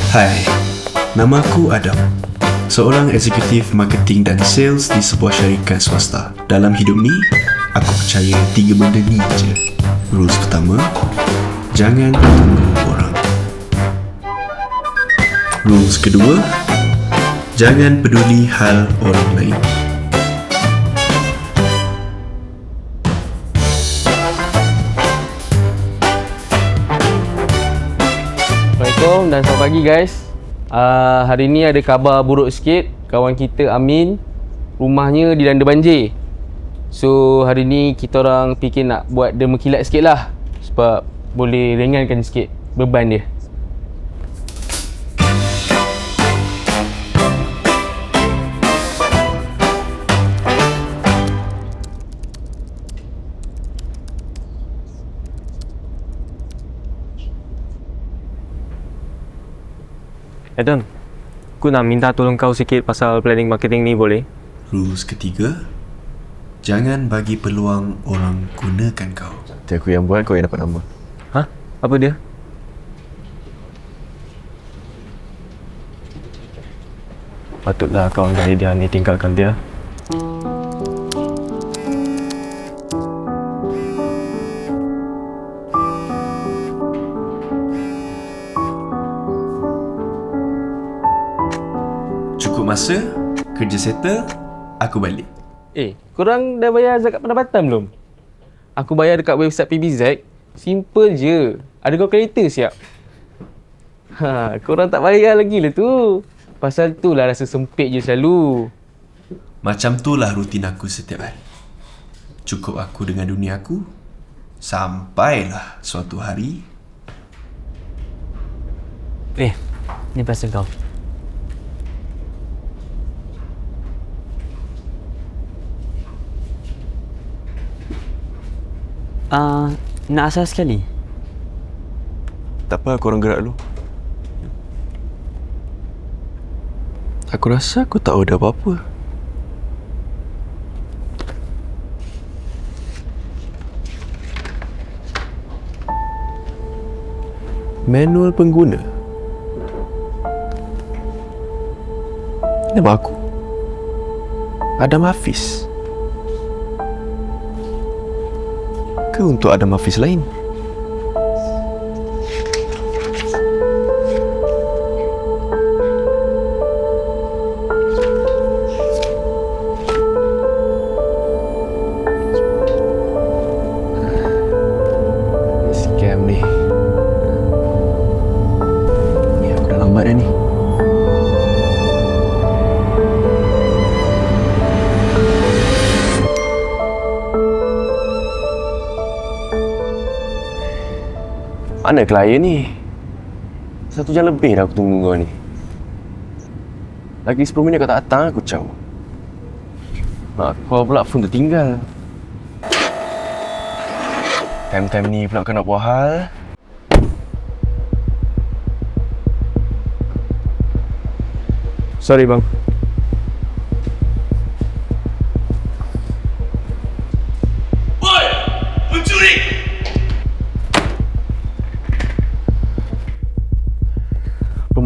Hai, nama aku Adam. Seorang eksekutif marketing dan sales di sebuah syarikat swasta. Dalam hidup ni, aku percaya 3 benda ni je. Rules pertama, jangan tunggu orang. Rules kedua, jangan peduli hal orang lain. Assalamualaikum dan selamat pagi guys. Hari ni ada khabar buruk sikit. Kawan kita Amin, rumahnya dilanda banjir. So hari ni kita orang fikir nak buat dia berkilat sikit lah, sebab boleh ringankan sikit beban dia. Adam, aku nak minta tolong kau sikit pasal planning marketing ni, boleh? Rules ketiga, jangan bagi peluang orang gunakan kau. Nanti aku yang buat, kau yang dapat nama. Hah? Apa dia? Patutlah kawan dia ni tinggalkan dia. Cukup masa, kerja settle, aku balik. Korang dah bayar zakat pendapatan belum? Aku bayar dekat website PBZ. Simple je. Ada kalkulator siap. Korang tak bayar lagi lah tu. Pasal tu lah rasa sempit je selalu. Macam tu lah rutin aku setiap hari. Cukup aku dengan dunia aku. Sampailah suatu hari. Ni pasal kau. Nak asal sekali? Tak apa, korang gerak dulu. Aku rasa aku tak ada apa-apa. Manual pengguna. Nama aku Adam Hafiz. Ke untuk Adam Hafiz lain? Scam ni. Ni aku dah lambat dah ni. Mana klien ni? 1 jam lebih dah aku tunggu kau ni. Lagi 10 minit kau tak datang, aku caw. Kau pula phone tertinggal. Time-time ni pula kau nak buat hal. Sorry bang.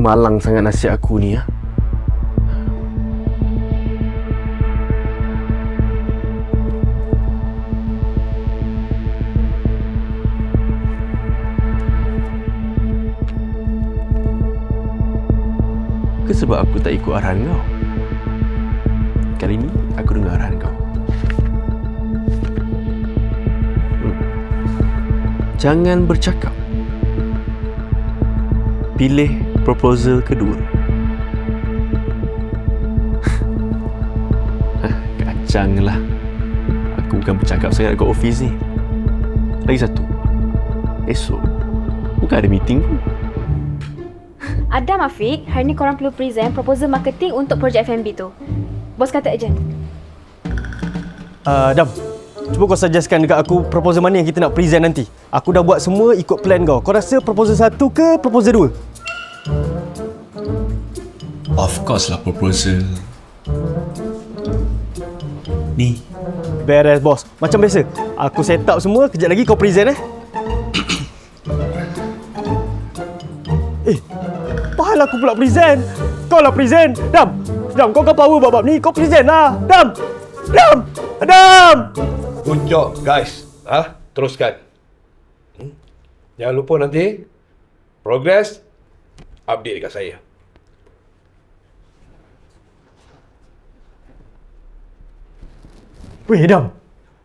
Malang sangat nasihat aku ni, ya. Ke sebab aku tak ikut arahan kau? Kali ni aku dengar arahan kau. Jangan bercakap. Pilih proposal kedua. Kacang lah. Aku bukan bercakap sangat kat office ni. Lagi satu, esok bukan ada meeting pun. Adam, Afiq, hari ni korang perlu present proposal marketing untuk projek F&B tu. Bos kata urgent. Adam, cuba kau suggestkan dekat aku proposal mana yang kita nak present nanti. Aku dah buat semua ikut plan kau. Kau rasa proposal 1 ke proposal 2? Of course lah proposal. Ni. Beres bos. Macam biasa. Aku set up semua, kejap lagi kau present Asal aku pula present. Kau lah present. Dam, kau kan power bab ni. Kau present lah. Dam. Good job guys. Teruskan. Jangan lupa nanti progress update dekat saya. Weh Dam,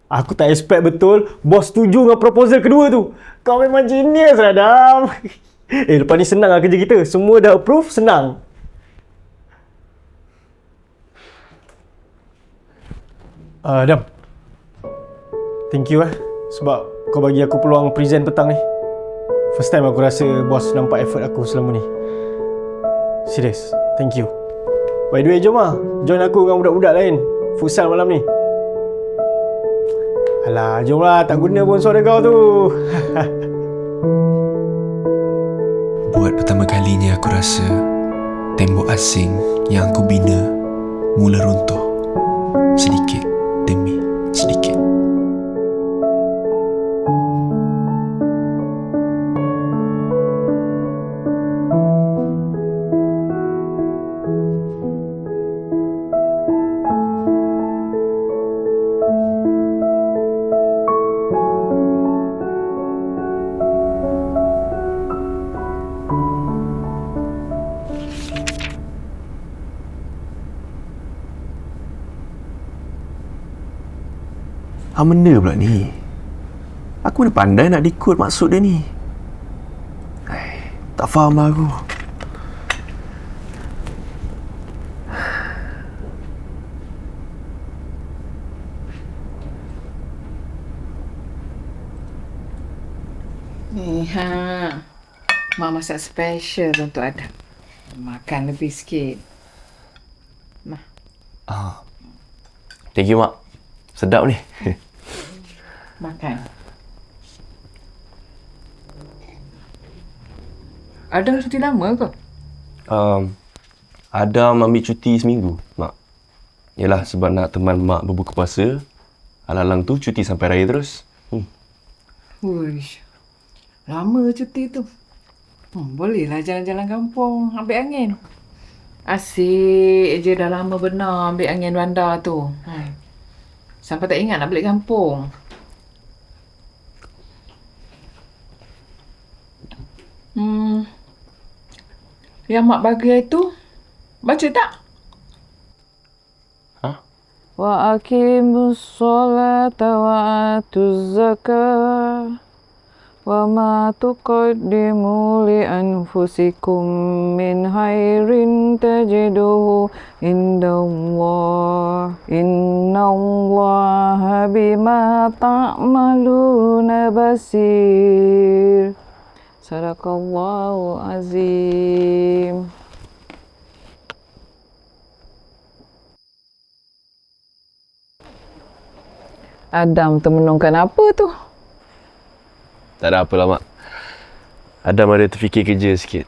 aku tak expect betul bos setuju dengan proposal kedua tu. Kau memang genius lah Dam. Lepas ni senang lah kerja kita. Semua dah approve, senang. Dam, thank you sebab kau bagi aku peluang present petang ni. First time aku rasa bos nampak effort aku selama ni. Serius, thank you. By the way, jom lah. Join aku dengan budak-budak lain. Futsal malam ni. Alah, jom lah. Tak guna pun suara kau tu. Buat pertama kalinya aku rasa tembok asing yang aku bina mula runtuh sedikit demi sedikit. Benda pula ni. Aku ni pandai nak decode maksud dia ni. Tak faham lah aku. Ni Mak masak special untuk Adam. Makan lebih sikit. Thank you, Mak. Sedap ni. Makan. Adam cuti lama ke? Adam ambil cuti seminggu, Mak. Yalah, sebab nak teman Mak berbuka puasa. Alang-alang tu cuti sampai raya terus. Uish. Lama cuti tu. Bolehlah jalan-jalan kampung, ambil angin. Asyik je, dah lama benar ambil angin bandar tu. Sampai tak ingat nak balik kampung. Yang Mak bagi itu, baca tak? Wa aqimus sholata wa atuz zakah wa ma tuqaddimu li anfusikum min khairin tajiduhu indallah innallaha bima ta'maluna basir. Sadaqallahu azim. Adam termenungkan apa tu? Tak ada apalah, Mak. Adam ada terfikir kerja sikit.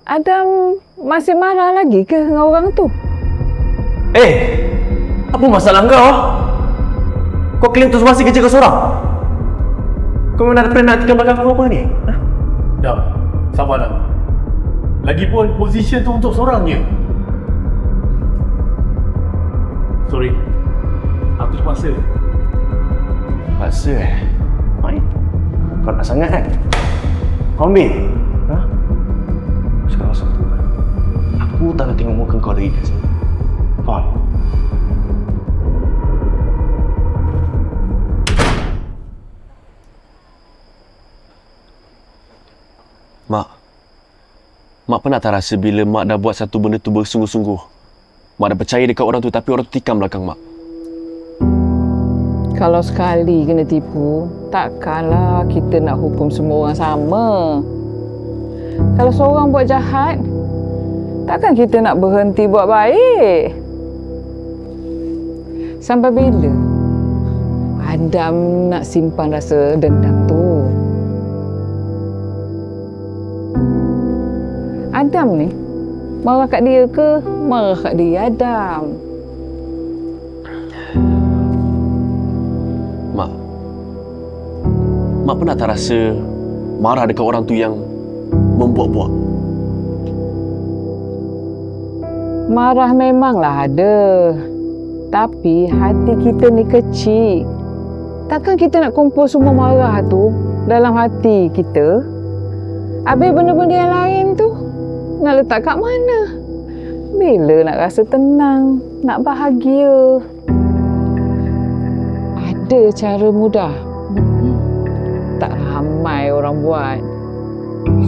Adam masih marah lagi ke dengan orang tu? Apa masalah kau? Kau claim tu masih kerja kau seorang? Kau memang ada plan nak tikam belakang kau apa ni? Dam, sabarlah. Lagipun position tu untuk seorang je. Sorry. Aku terpaksa. Paksa Mai, kau nak sangat kan? Kau ambil? Sekarang satu. Aku tak nak tengok muka kau lagi kat sini. Faham? Mak pernah tak rasa bila Mak dah buat satu benda tu bersungguh-sungguh, Mak dah percaya dekat orang tu tapi orang tu tikam belakang Mak? Kalau sekali kena tipu, takkanlah kita nak hukum semua orang sama. Kalau seorang buat jahat, takkan kita nak berhenti buat baik? Sampai bila Adam nak simpan rasa dendam tu? Adam ni marah kat dia ke marah kat dia Adam? Mak pernah tak rasa marah dekat orang tu yang membuat-buat? Marah memanglah ada. Tapi hati kita ni kecil. Takkan kita nak kumpul semua marah tu dalam hati kita? Habis benda-benda yang lain tu nak letak kat mana? Bila nak rasa tenang, nak bahagia? Ada cara mudah. Tak ramai orang buat.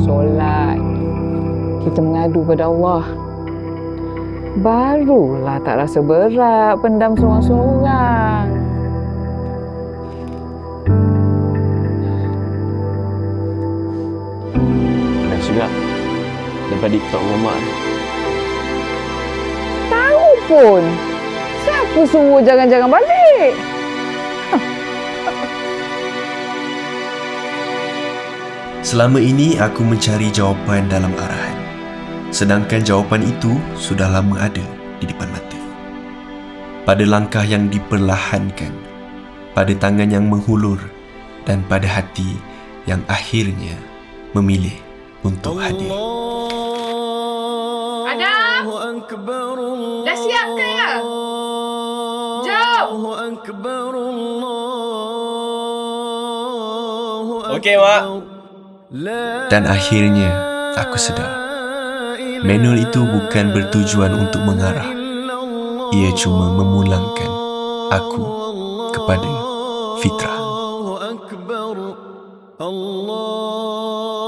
Solat. Kita mengadu pada Allah. Barulah tak rasa berat pendam seorang-seorang. Best juga. Daripada TikTok Muhammad. Tahu pun. Siapa suruh jangan-jangan balik? Selama ini aku mencari jawapan dalam arahan. Sedangkan jawapan itu sudah lama ada di depan mata. Pada langkah yang diperlahankan, pada tangan yang menghulur dan pada hati yang akhirnya memilih untuk hadir. Adam! Dah siap ke ya? Jom! Okey, Mak. Dan akhirnya aku sedar, manual itu bukan bertujuan untuk mengarah. Ia cuma memulangkan aku kepada fitrah. Allah